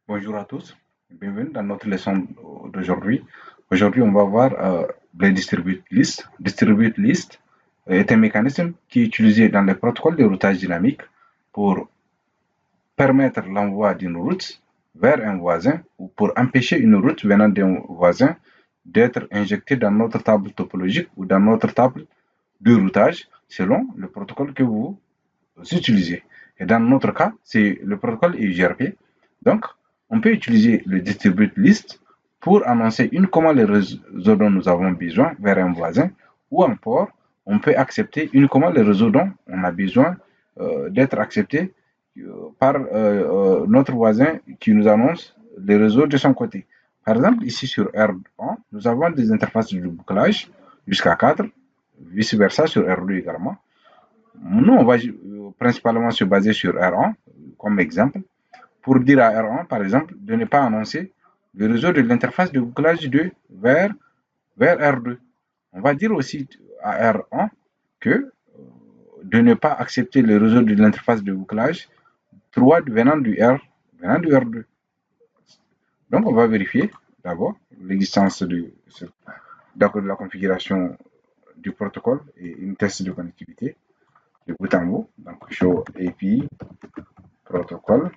Bonjour à tous, bienvenue dans notre leçon d'aujourd'hui. Aujourd'hui, on va voir les distributed lists. Distributed list est un mécanisme qui est utilisé dans les protocoles de routage dynamique pour permettre l'envoi d'une route vers un voisin ou pour empêcher une route venant d'un voisin d'être injectée dans notre table topologique ou dans notre table de routage selon le protocole que vous utilisez. Et dans notre cas, c'est le protocole UGRP. Donc, on peut utiliser le distributed list pour annoncer uniquement les réseaux dont nous avons besoin vers un voisin, ou encore on peut accepter uniquement les réseaux dont on a besoin d'être acceptés par notre voisin qui nous annonce les réseaux de son côté. Par exemple, ici sur R1, nous avons des interfaces de bouclage jusqu'à 4, vice-versa sur R2 également. Nous, on va principalement se baser sur R1 comme exemple pour dire à R1, par exemple, de ne pas annoncer le réseau de l'interface de bouclage 2 vers R2. On va dire aussi à R1 que de ne pas accepter le réseau de l'interface de bouclage 3 venant du R2. Donc, on va vérifier d'abord l'existence de la configuration du protocole et une test de connectivité de bout en bout. Donc, show API protocole.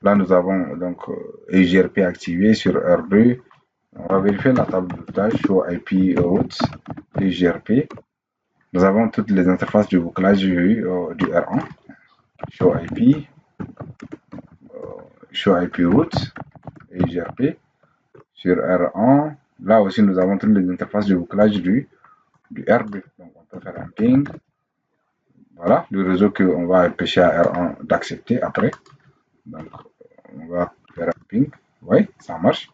Là, nous avons donc UGRP activé sur R2. On va vérifier la table de routage show IP routes UGRP. Nous avons toutes les interfaces de bouclage du R1. Show IP routes UGRP sur R1. Là aussi, nous avons toutes les interfaces de bouclage du R2. Donc, on peut faire un ping. Voilà, le réseau qu'on va empêcher à R1 d'accepter après. Donc, on va faire un ping. Oui, ça marche.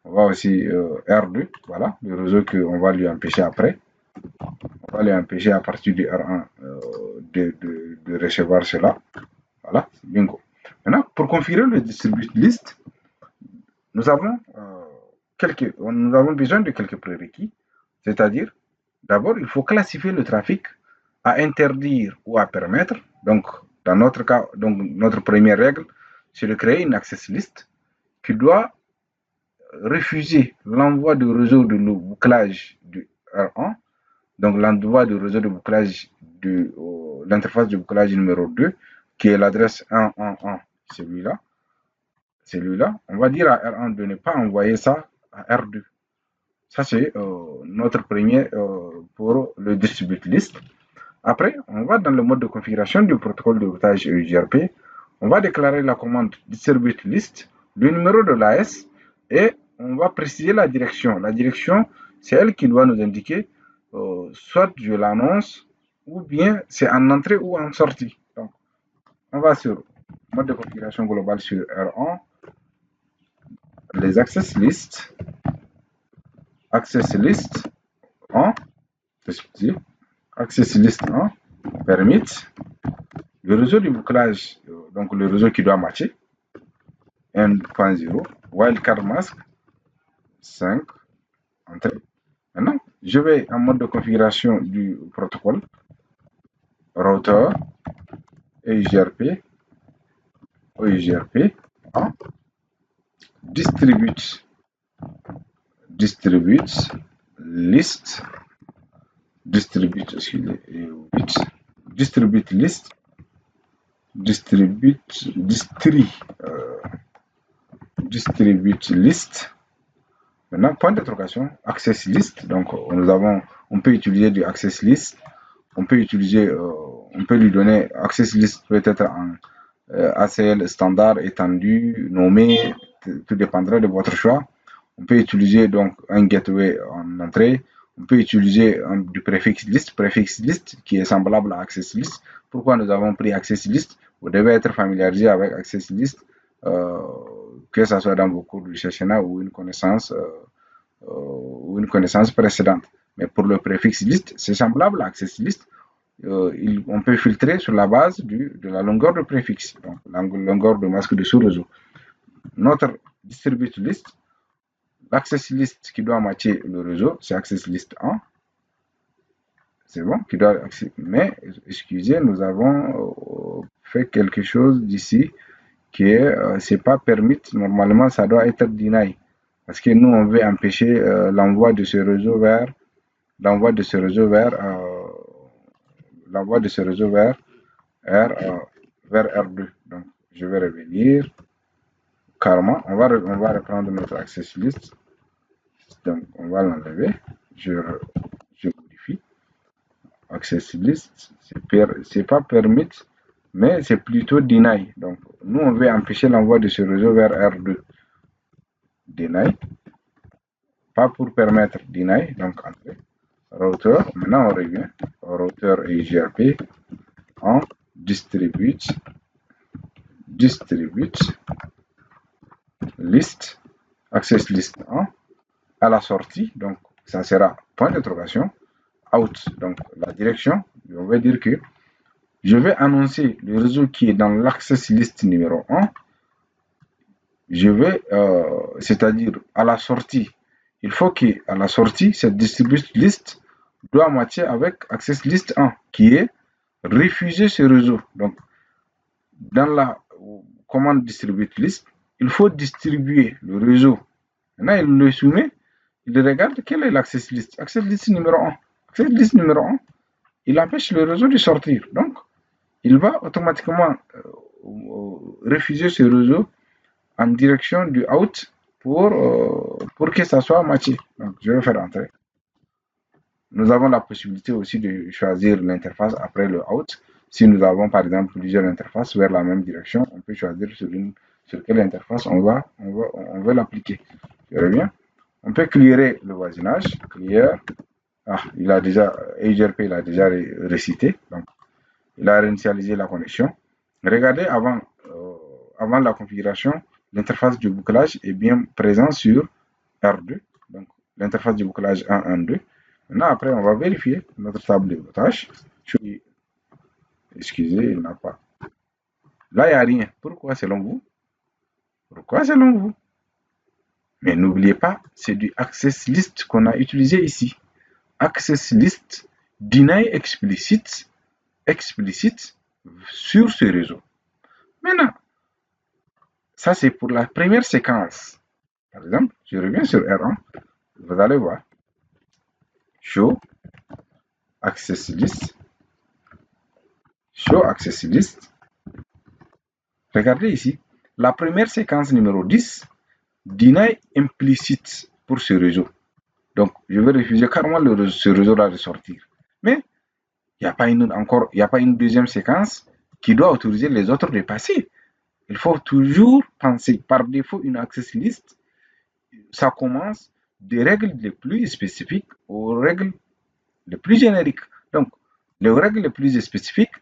On va aussi R2, voilà, le réseau qu'on va lui empêcher après. On va lui empêcher à partir du R1 de recevoir cela. Voilà, bingo. Maintenant, pour configurer le distributed list, nous avons besoin de quelques prérequis. C'est-à-dire, d'abord, il faut classifier le trafic à interdire ou à permettre. Donc, dans notre cas, donc, notre première règle, c'est de créer une access list qui doit refuser l'envoi du réseau de bouclage du R1, donc l'envoi du réseau de bouclage de l'interface de bouclage numéro 2, qui est l'adresse 111, celui-là. On va dire à R1 de ne pas envoyer ça à R2. Ça, c'est notre premier pour le distributed list. Après, on va dans le mode de configuration du protocole de routage UGRP. On va déclarer la commande distributed list, le numéro de l'AS et on va préciser la direction. La direction, c'est elle qui doit nous indiquer soit je l'annonce ou bien c'est en entrée ou en sortie. Donc, on va sur mode de configuration globale sur R1, les access list 1, access list 1, permit, le réseau du bouclage, donc le réseau qui doit matcher, 1.0, wildcard mask 5, entrée. Maintenant, je vais en mode de configuration du protocole, router, UGRP, 1, distribute list, distribute list. Maintenant, point d'interrogation, access list. Donc, on peut utiliser du access list. On peut lui donner access list peut-être en ACL standard, étendu, nommé, tout dépendra de votre choix. On peut utiliser donc un gateway en entrée. On peut utiliser du préfixe list qui est semblable à access list. Pourquoi nous avons pris access list? Vous devez être familiarisé avec access list, que ce soit dans vos cours du CCNA ou une connaissance précédente. Mais pour le préfixe list, c'est semblable à access list. On peut filtrer sur la base de la longueur de préfixe, donc la longueur de masque de sous-réseau. Notre distributed list, l'access list qui doit matcher le réseau, c'est access list 1. C'est bon, mais excusez, nous avons fait quelque chose d'ici qui est, c'est pas permis. Normalement, ça doit être deny. Parce que nous, on veut empêcher l'envoi de ce réseau vers, l'envoi de ce réseau vers, l'envoi de ce réseau vers, vers R2. Donc, je vais revenir. Carrément, on va reprendre notre access list. Donc, on va l'enlever. Je modifie. Access list, c'est pas permis, mais c'est plutôt deny. Donc, nous, on veut empêcher l'envoi de ce réseau vers R2. Deny. Pas pour permettre deny. Donc, entrer. Router. Maintenant, on revient. Router et IGRP. On distribute list. Access list 1. À la sortie, donc, ça sera point d'interrogation. Out, donc la direction, on va dire que je vais annoncer le réseau qui est dans l'access list numéro 1. Je vais, c'est-à-dire à la sortie, il faut qu'à la sortie, cette distribute list doit matcher avec access list 1 qui est refuser ce réseau. Donc, dans la commande distribute list, il faut distribuer le réseau. Maintenant, il le soumet, il regarde quel est l'access list. Access list numéro 1. Access list numéro 1, il empêche le réseau de sortir. Donc, il va automatiquement refuser ce réseau en direction du out pour que ça soit matché. Donc, je vais faire entrer. Nous avons la possibilité aussi de choisir l'interface après le out. Si nous avons par exemple plusieurs interfaces vers la même direction, on peut choisir sur quelle interface on veut l'appliquer. Je reviens. On peut clearer le voisinage. Clear. Ah, il a déjà, IGRP, il a déjà récité. Donc, il a réinitialisé la connexion. Regardez, avant la configuration, l'interface du bouclage est bien présente sur R2. Donc, l'interface du bouclage 1.1.2. Maintenant, après, on va vérifier notre table de tâches. Excusez, il n'a pas. Là, il n'y a rien. Pourquoi selon vous? Pourquoi selon vous? Mais n'oubliez pas, c'est du access list qu'on a utilisé ici. Access list deny explicit sur ce réseau. Maintenant, ça c'est pour la première séquence. Par exemple, je reviens sur R1, vous allez voir. Show access list. Show access list. Regardez ici, la première séquence numéro 10, deny implicite pour ce réseau. Donc, je vais refuser carrément ce réseau-là de sortir. Mais, il n'y a pas une deuxième séquence qui doit autoriser les autres de passer. Il faut toujours penser, par défaut, une access list, ça commence des règles les plus spécifiques aux règles les plus génériques. Donc, les règles les plus spécifiques,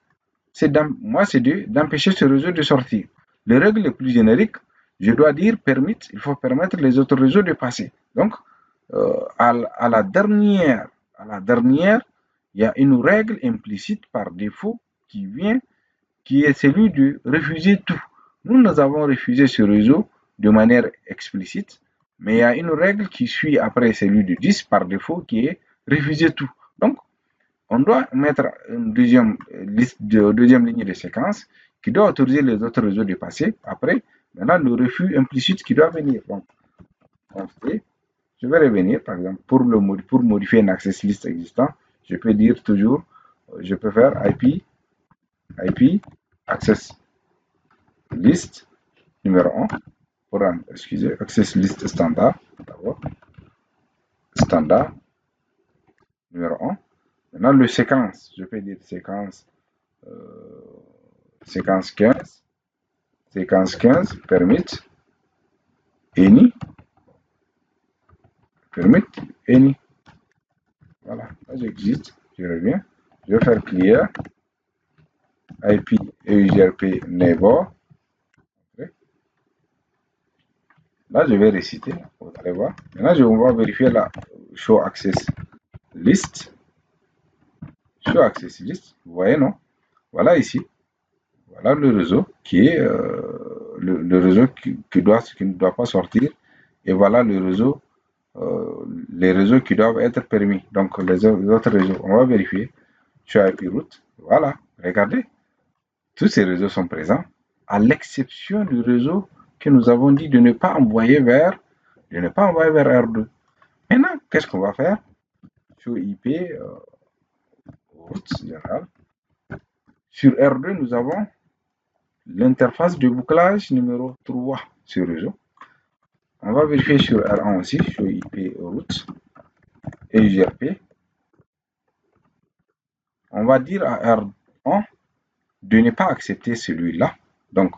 c'est d'empêcher ce réseau de sortir. Les règles les plus génériques, je dois dire permit, il faut permettre les autres réseaux de passer. Donc, à la dernière, il y a une règle implicite par défaut qui est celui de refuser tout. Nous avons refusé ce réseau de manière explicite, mais il y a une règle qui suit après celui de 10 par défaut qui est refuser tout. Donc, on doit mettre une deuxième ligne de séquence qui doit autoriser les autres réseaux de passer. Après, maintenant, le refus implicite qui doit venir. Donc, je vais revenir, par exemple, pour modifier une access list existant, je peux dire toujours, je peux faire IP access list numéro 1 pour access list standard d'abord, standard numéro 1. Maintenant, le séquence, je peux dire séquence 15, permit any. Voilà, là j'existe, je reviens, je vais faire clear IP EUGRP neighbor. Là, je vais réciter, vous allez voir. Maintenant, je vais vérifier la show access list. Show access list, vous voyez, non? Voilà ici. Voilà le réseau qui est le réseau qui ne doit pas sortir. Et voilà le réseau, les réseaux qui doivent être permis. Donc, les autres réseaux, on va vérifier. Show IP route. Voilà, regardez. Tous ces réseaux sont présents, à l'exception du réseau que nous avons dit de ne pas envoyer vers, R2. Maintenant, qu'est-ce qu'on va faire? Sur IP, route générale. Sur R2, nous avons l'interface de bouclage numéro 3 sur réseau. On va vérifier sur R1 aussi, sur IP route et UGRP. On va dire à R1 de ne pas accepter celui-là. Donc,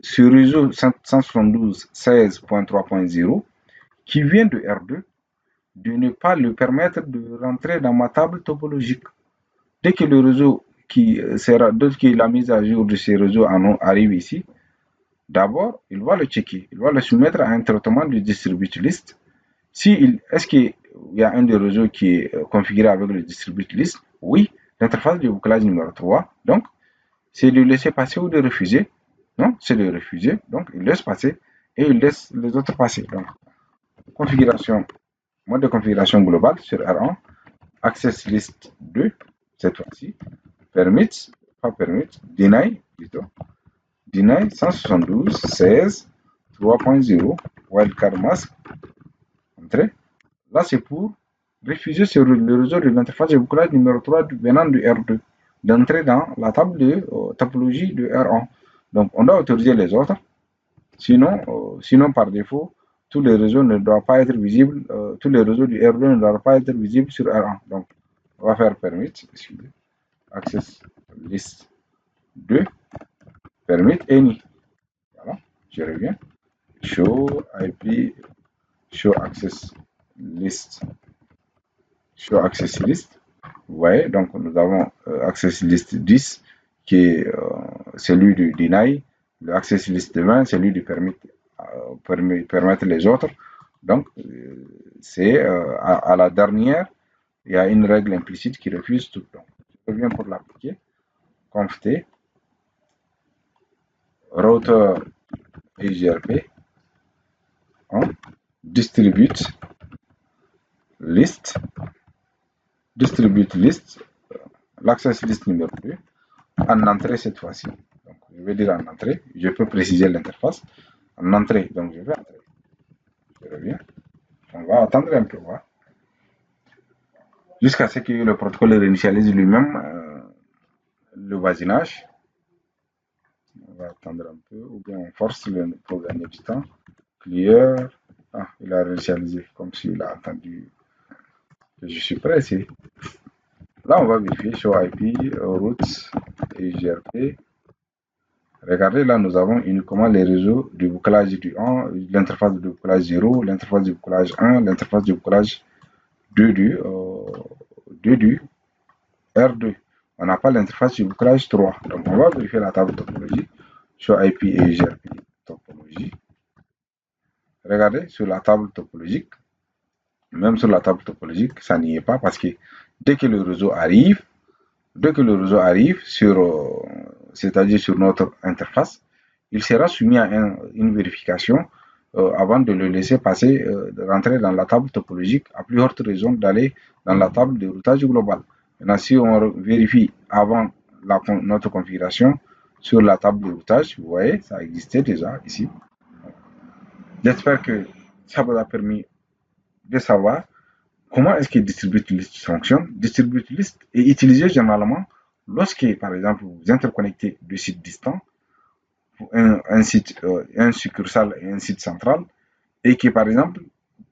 sur réseau 172.16.3.0 qui vient de R2, de ne pas lui permettre de rentrer dans ma table topologique. Dès que le réseau dès que la mise à jour de ces réseaux arrive ici, d'abord, il va le checker, il va le soumettre à un traitement de distribute list. Est-ce qu'il y a un des réseaux qui est configuré avec le distribute list? Oui, l'interface de bouclage numéro 3. Donc, c'est de laisser passer ou de refuser. Non, c'est de refuser. Donc, il laisse passer et il laisse les autres passer. Donc, configuration, mode de configuration globale sur R1, access list 2, cette fois-ci, permit, pas permit, deny plutôt, deny 172.16.3.0, wildcard mask, entrée. Là, c'est pour refuser sur le réseau de l'interface de bouclage numéro 3 venant du R2, d'entrer dans la table de topologie de R1. Donc, on doit autoriser les autres. Sinon par défaut, tous les réseaux ne doivent pas être visibles, tous les réseaux du R2 ne doivent pas être visibles sur R1. Donc, on va faire permit, access list 2, permit any. Voilà, je reviens. Show IP, show access list. Show access list. Vous voyez, donc nous avons access list 10 qui est celui du deny, le access list 20, celui du permettre les autres. Donc, c'est à la dernière, il y a une règle implicite qui refuse tout. Donc, je reviens pour l'appliquer. Conft router EGRP distribute list, l'access list numéro 2, en entrée cette fois-ci. Donc, je vais dire en entrée, je peux préciser l'interface. En entrée, donc je vais entrer. Je reviens. On va attendre un peu, voir. Jusqu'à ce que le protocole réinitialise lui-même le voisinage. On va attendre un peu, ou bien on force pour gagner du temps. Clear. Ah, il a réinitialisé, comme s'il a entendu que je suis prêt ici. Là, on va vérifier show IP, routes et GRP. Regardez, là, nous avons uniquement les réseaux du bouclage du 1, l'interface du bouclage 0, l'interface du bouclage 1, l'interface du bouclage 2 du R2. On n'a pas l'interface du bouclage 3. Donc, on va vérifier la table topologique. Show IP et GRP topologie. Regardez, sur la table topologique, même sur la table topologique, ça n'y est pas parce que dès que le réseau arrive, c'est-à-dire sur notre interface, il sera soumis à une vérification avant de le laisser passer, de rentrer dans la table topologique, à plus haute raison d'aller dans la table de routage global. Maintenant, si on vérifie avant notre configuration sur la table de routage, vous voyez, ça existait déjà ici. J'espère que ça vous a permis de savoir comment est-ce que Distribute List fonctionne. Distribute List est utilisé généralement lorsque, par exemple, vous interconnectez deux sites distants, un succursale et un site central, et que, par exemple,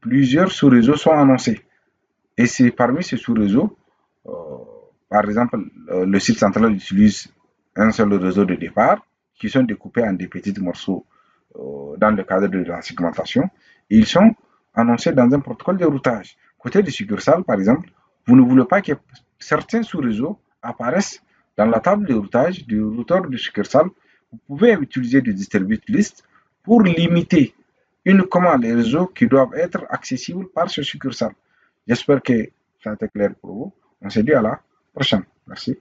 plusieurs sous-réseaux sont annoncés. Et c'est parmi ces sous-réseaux, par exemple, le site central utilise un seul réseau de départ, qui sont découpés en des petits morceaux dans le cadre de la segmentation, et ils sont annoncés dans un protocole de routage. Côté du succursale, par exemple, vous ne voulez pas que certains sous-réseaux apparaissent dans la table de routage du routeur de succursale. Vous pouvez utiliser du distribute list pour limiter uniquement les réseaux qui doivent être accessibles par ce succursale. J'espère que ça a été clair pour vous. On se dit à la prochaine. Merci.